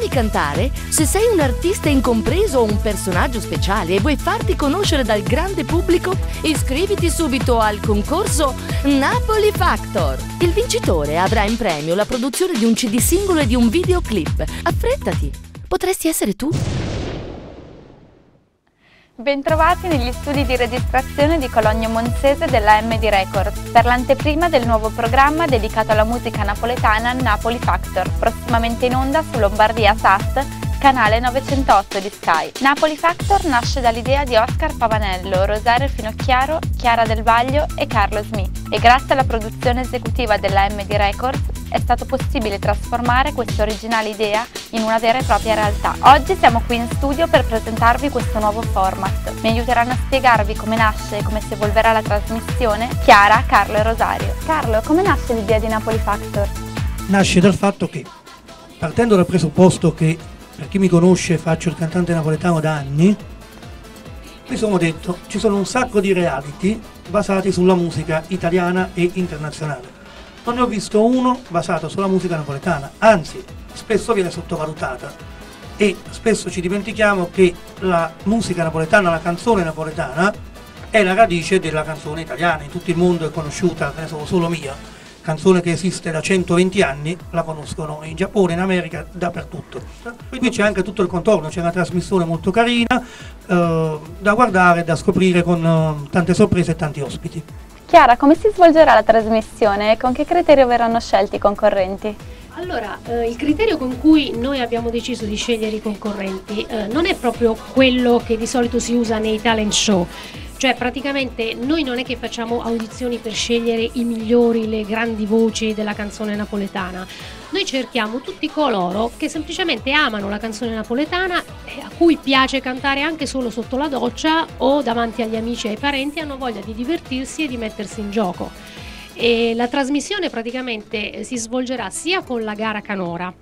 Ami cantare? Se sei un artista incompreso o un personaggio speciale e vuoi farti conoscere dal grande pubblico, iscriviti subito al concorso Napoli Factor. Il vincitore avrà in premio la produzione di un CD singolo e di un videoclip. Affrettati, potresti essere tu. Bentrovati negli studi di registrazione di Cologno Monzese della MD Records per l'anteprima del nuovo programma dedicato alla musica napoletana Napoli Factor, prossimamente in onda su Lombardia SAT, canale 908 di Sky. Napoli Factor nasce dall'idea di Oscar Pavanello, Rosario Finocchiaro, Chiara Del Vaglio e Carlo Smith e grazie alla produzione esecutiva della MD Records è stato possibile trasformare questa originale idea in una vera e propria realtà. Oggi siamo qui in studio per presentarvi questo nuovo format. Mi aiuteranno a spiegarvi come nasce e come si evolverà la trasmissione Chiara, Carlo e Rosario. Carlo, come nasce l'idea di Napoli Factor? Nasce dal fatto che, partendo dal presupposto che, per chi mi conosce, faccio il cantante napoletano da anni, mi sono detto, ci sono un sacco di reality basati sulla musica italiana e internazionale. Non ne ho visto uno basato sulla musica napoletana, anzi, spesso viene sottovalutata e spesso ci dimentichiamo che la musica napoletana, la canzone napoletana, è la radice della canzone italiana. In tutto il mondo è conosciuta, ne so, solo mia, canzone che esiste da 120 anni, la conoscono in Giappone, in America, dappertutto. Quindi c'è anche tutto il contorno, c'è una trasmissione molto carina da guardare, da scoprire con tante sorprese e tanti ospiti. Chiara, come si svolgerà la trasmissione e con che criterio verranno scelti i concorrenti? Allora, il criterio con cui noi abbiamo deciso di scegliere i concorrenti non è proprio quello che di solito si usa nei talent show. Cioè praticamente noi non è che facciamo audizioni per scegliere i migliori, le grandi voci della canzone napoletana. Noi cerchiamo tutti coloro che semplicemente amano la canzone napoletana e a cui piace cantare anche solo sotto la doccia o davanti agli amici e ai parenti e hanno voglia di divertirsi e di mettersi in gioco. E la trasmissione praticamente si svolgerà sia con la gara canora,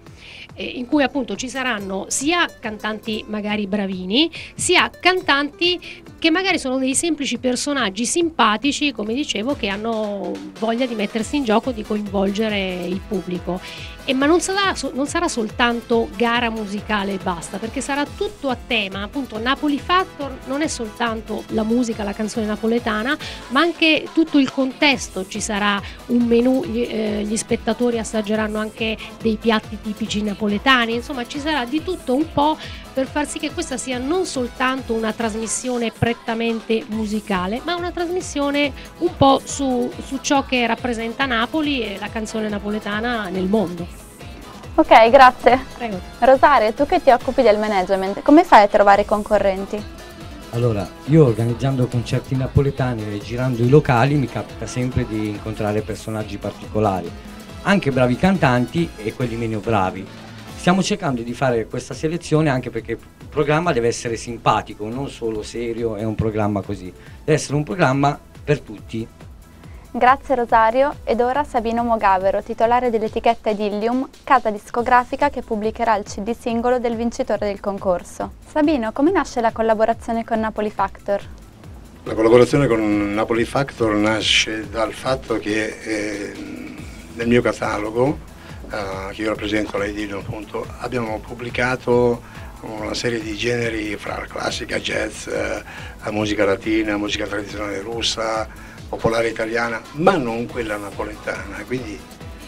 in cui appunto ci saranno sia cantanti magari bravini, sia cantanti che magari sono dei semplici personaggi simpatici, come dicevo, che hanno voglia di mettersi in gioco, di coinvolgere il pubblico. Ma non sarà soltanto gara musicale e basta, perché sarà tutto a tema. Appunto Napoli Factor non è soltanto la musica, la canzone napoletana, ma anche tutto il contesto. Ci sarà un menù, gli spettatori assaggeranno anche dei piatti tipici napoletani, insomma ci sarà di tutto un po' per far sì che questa sia non soltanto una trasmissione prettamente musicale, ma una trasmissione un po' su ciò che rappresenta Napoli e la canzone napoletana nel mondo. Ok, grazie. Prego. Rosario, tu che ti occupi del management, come fai a trovare i concorrenti? Allora, io organizzando concerti napoletani e girando i locali mi capita sempre di incontrare personaggi particolari, anche bravi cantanti e quelli meno bravi. Stiamo cercando di fare questa selezione anche perché il programma deve essere simpatico, non solo serio, è un programma così. Deve essere un programma per tutti. Grazie Rosario, ed ora Sabino Mogavero, titolare dell'etichetta Idillium, casa discografica che pubblicherà il CD singolo del vincitore del concorso. Sabino, come nasce la collaborazione con Napoli Factor? La collaborazione con Napoli Factor nasce dal fatto che nel mio catalogo, che io rappresento la Idillium appunto, abbiamo pubblicato una serie di generi fra classica, jazz, musica latina, musica tradizionale russa, popolare italiana, ma non quella napoletana. Quindi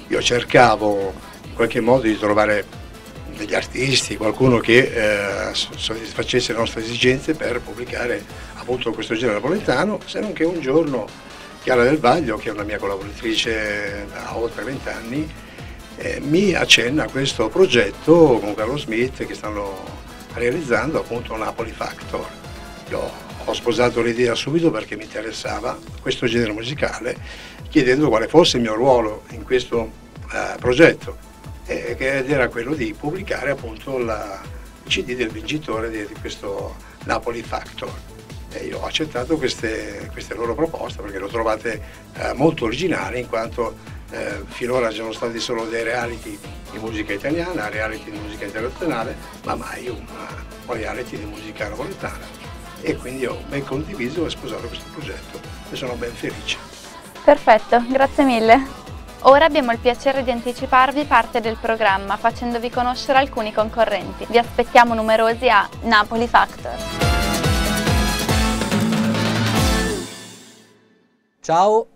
io cercavo in qualche modo di trovare degli artisti, qualcuno che soddisfacesse le nostre esigenze per pubblicare appunto questo genere napoletano, se non che un giorno Chiara Del Vaglio, che è una mia collaboratrice da oltre 20 anni, mi accenna a questo progetto con Carlo Smith che stanno realizzando appunto Napoli Factor. Io ho sposato l'idea subito perché mi interessava questo genere musicale, chiedendo quale fosse il mio ruolo in questo progetto, ed era quello di pubblicare appunto il CD del vincitore di questo Napoli Factor. E io ho accettato queste loro proposte perché le ho trovate molto originali, in quanto finora sono stati solo dei reality di musica italiana, reality di musica internazionale, ma mai un reality di musica napoletana. E quindi ho ben condiviso e sposato questo progetto e sono ben felice. Perfetto, grazie mille. Ora abbiamo il piacere di anticiparvi parte del programma facendovi conoscere alcuni concorrenti. Vi aspettiamo numerosi a Napoli Factor. Ciao,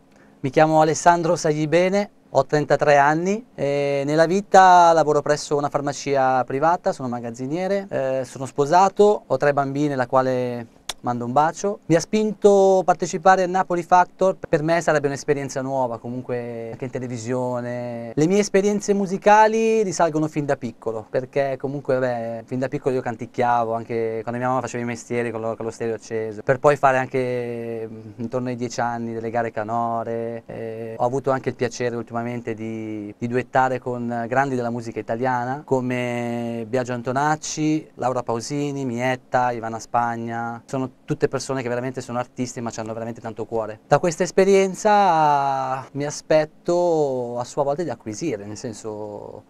mi chiamo Alessandro Saglibene, ho 33 anni e nella vita lavoro presso una farmacia privata, sono magazziniere, sono sposato, ho 3 bambine, la quale mando un bacio. Mi ha spinto a partecipare a Napoli Factor, per me sarebbe un'esperienza nuova, comunque anche in televisione. Le mie esperienze musicali risalgono fin da piccolo, perché comunque fin da piccolo io canticchiavo, anche quando mia mamma faceva i mestieri con lo stereo acceso, per poi fare anche intorno ai 10 anni delle gare canore. Ho avuto anche il piacere ultimamente di duettare con grandi della musica italiana come Biagio Antonacci, Laura Pausini, Mietta, Ivana Spagna. Sono tutte persone che veramente sono artisti ma hanno veramente tanto cuore. Da questa esperienza mi aspetto a sua volta di acquisire, nel senso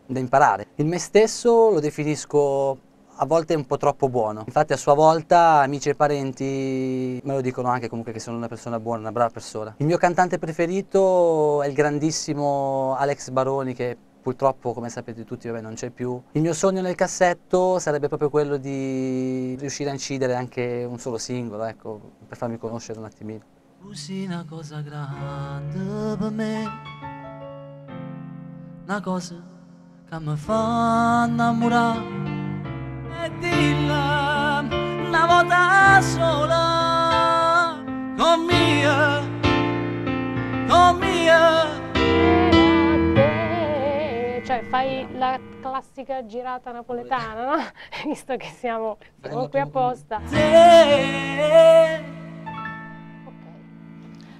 da imparare. Il me stesso lo definisco a volte un po' troppo buono, infatti a sua volta amici e parenti me lo dicono anche comunque che sono una persona buona, una brava persona. Il mio cantante preferito è il grandissimo Alex Baroni, che purtroppo, come sapete tutti, non c'è più. Il mio sogno nel cassetto sarebbe proprio quello di riuscire a incidere anche un solo singolo, ecco, per farmi conoscere un attimino. Così una cosa grande per me, una cosa che mi fa innamorare, e dilla una volta sola, con mia, con mia. Cioè fai la classica girata napoletana, no? Visto che siamo qui apposta.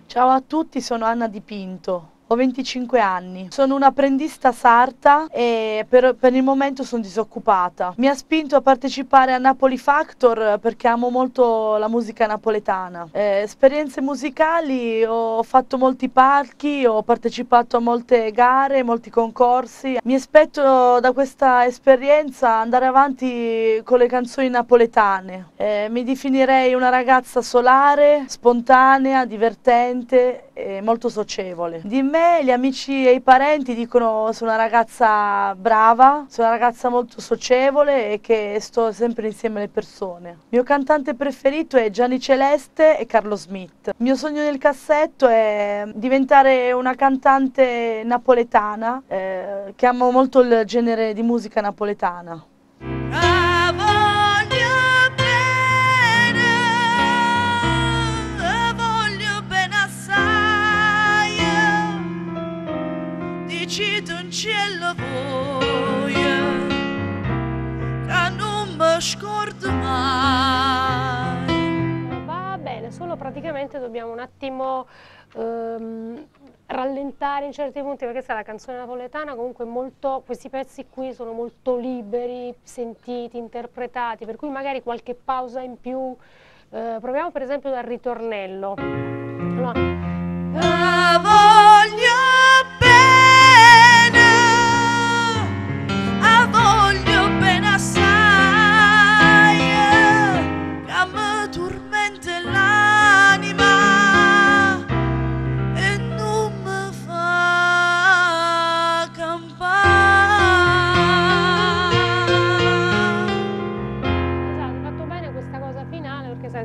Ciao a tutti, sono Anna Di Pinto. Ho 25 anni, sono un'apprendista sarta e per il momento sono disoccupata. Mi ha spinto a partecipare a Napoli Factor perché amo molto la musica napoletana. Esperienze musicali, ho fatto molti palchi, ho partecipato a molte gare, molti concorsi. Mi aspetto da questa esperienza andare avanti con le canzoni napoletane. Mi definirei una ragazza solare, spontanea, divertente e molto socievole. Di me gli amici e i parenti dicono sono una ragazza brava, sono una ragazza molto socievole e che sto sempre insieme alle persone. Il mio cantante preferito è Gianni Celeste e Carlo Smith. Il mio sogno nel cassetto è diventare una cantante napoletana, che amo molto il genere di musica napoletana. Un cielo voglia che non mi scordo mai. Va bene, solo praticamente dobbiamo un attimo rallentare in certi punti, perché sai, la canzone napoletana comunque molto, questi pezzi qui sono molto liberi, sentiti, interpretati, per cui magari qualche pausa in più. Proviamo per esempio dal ritornello. Allora,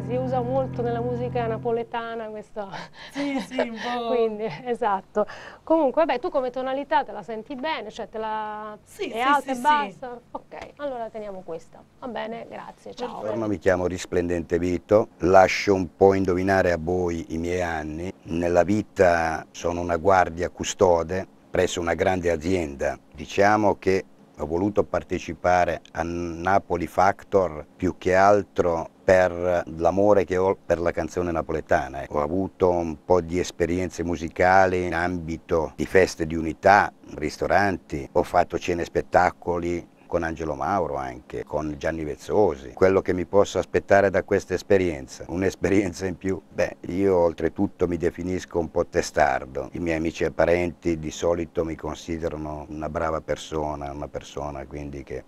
si usa molto nella musica napoletana questo. Sì, un po'. Quindi, esatto. Comunque, vabbè, tu come tonalità te la senti bene? Cioè te la... è alta e bassa? Ok, allora teniamo questa. Va bene, grazie, ciao. Buongiorno, mi chiamo Risplendente Vito, lascio un po' indovinare a voi i miei anni. Nella vita sono una guardia custode presso una grande azienda. Diciamo che ho voluto partecipare a Napoli Factor più che altro per l'amore che ho per la canzone napoletana. Ho avuto un po' di esperienze musicali in ambito di feste di unità, ristoranti, ho fatto cene e spettacoli con Angelo Mauro, anche con Gianni Vezzosi. Quello che mi posso aspettare da questa esperienza, un'esperienza in più? Beh, io oltretutto mi definisco un po' testardo. I miei amici e parenti di solito mi considerano una brava persona, una persona quindi che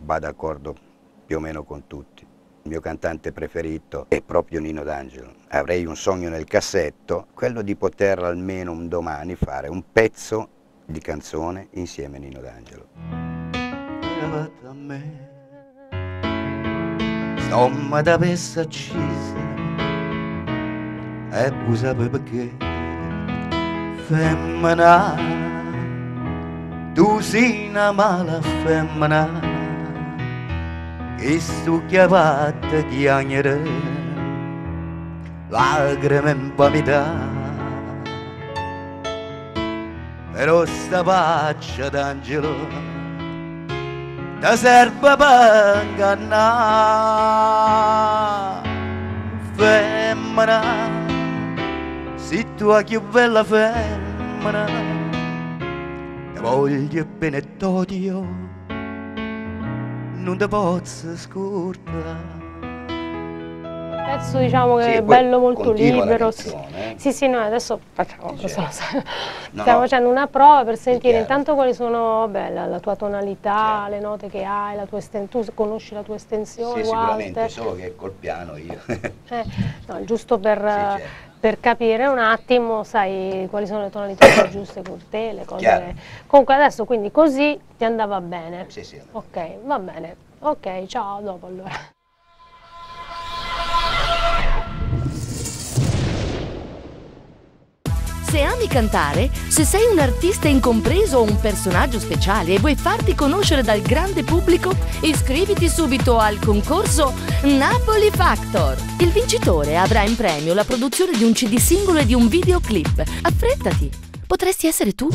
va d'accordo più o meno con tutti. Il mio cantante preferito è proprio Nino D'Angelo. Avrei un sogno nel cassetto, quello di poter almeno un domani fare un pezzo di canzone insieme a Nino D'Angelo. A me, insomma da pessa accesa, e tu sape perché, femmina, tu sei una mala femmina, che stu chiavatte chiagnere, lacrime in pamità, però sta faccia d'angelo ti serve per ingannare, femmina, se tu hai più bella femmina, ti voglio bene e t'odio, non ti posso scordare. Il pezzo diciamo che Sì, è poi bello, molto continua la libero. canzone, Sì, sì, noi adesso facciamo, stiamo No, facendo una prova per sentire chiaro. intanto quali sono la tua tonalità, Chiaro. le note che hai, la tua tu conosci la tua estensione, Sì, sicuramente, Walter. solo che col piano io. No, giusto per, certo. per capire un attimo, sai quali sono le tonalità più giuste con te, le cose. Chiaro. Comunque adesso quindi così ti andava bene. Sì, sì. Ok, va bene. Ok, ciao, a dopo allora. Se ami cantare, se sei un artista incompreso o un personaggio speciale e vuoi farti conoscere dal grande pubblico, iscriviti subito al concorso Napoli Factor. Il vincitore avrà in premio la produzione di un CD singolo e di un videoclip. Affrettati, potresti essere tu.